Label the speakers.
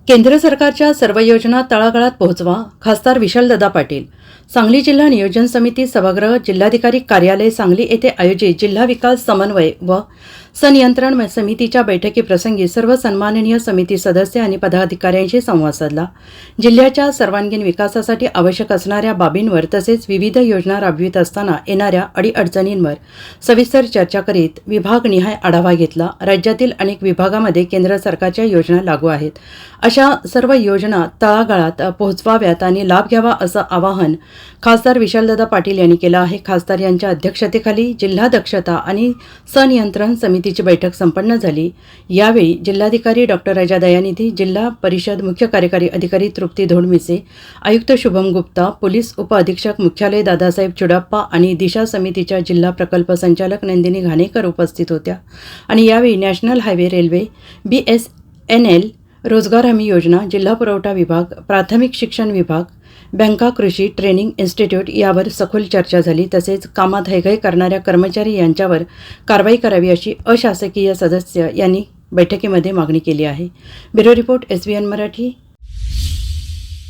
Speaker 1: केंद्र सरकारच्या सर्व योजना तळागाळात पोहोचवा, खासदार विशालदादा पाटील. सांगली जिल्हा नियोजन समिती सभागृह, जिल्हाधिकारी कार्यालय सांगली येथे आयोजित जिल्हा विकास समन्वय व संनियंत्रण समितीच्या बैठकीप्रसंगी सर्व सन्माननीय समिती सदस्य आणि पदाधिकाऱ्यांशी संवाद साधला. जिल्ह्याच्या सर्वांगीण विकासासाठी आवश्यक असणाऱ्या बाबींवर तसेच विविध योजना राबवित असताना येणाऱ्या अडीअडचणींवर सविस्तर चर्चा करीत विभागनिहाय आढावा घेतला. राज्यातील अनेक विभागामध्ये केंद्र सरकारच्या योजना लागू आहेत. अशा सर्व योजना तळागाळात पोहोचवाव्यात आणि लाभ घ्यावा असं आवाहन खासदार विशालदादा पाटील यांनी केलं आहे. खासदार यांच्या अध्यक्षतेखाली जिल्हा दक्षता आणि संनियंत्रण समितीची बैठक संपन्न झाली. यावेळी जिल्हाधिकारी डॉक्टर राजा दयानिधी, जिल्हा परिषद मुख्य कार्यकारी अधिकारी तृप्ती धोडमिसे, आयुक्त शुभम गुप्ता, पोलीस उपअधीक्षक मुख्यालय दादासाहेब चुडाप्पा आणि दिशा समितीच्या जिल्हा प्रकल्प संचालक नंदिनी घाणेकर उपस्थित होत्या. आणि यावेळी नॅशनल हायवे, रेल्वे, BSNL, रोजगार हमी योजना, जिल्हा पुरवठा विभाग, प्राथमिक शिक्षण विभाग, बँका, कृषी ट्रेनिंग इन्स्टिट्यूट यावर सखोल चर्चा झाली. तसेच कामात हयगय करणाऱ्या कर्मचारी यांच्यावर कारवाई करावी अशी अशासकीय सदस्य यांनी बैठकीमध्ये मागणी केली आहे. Bureau report, SVN Marathi.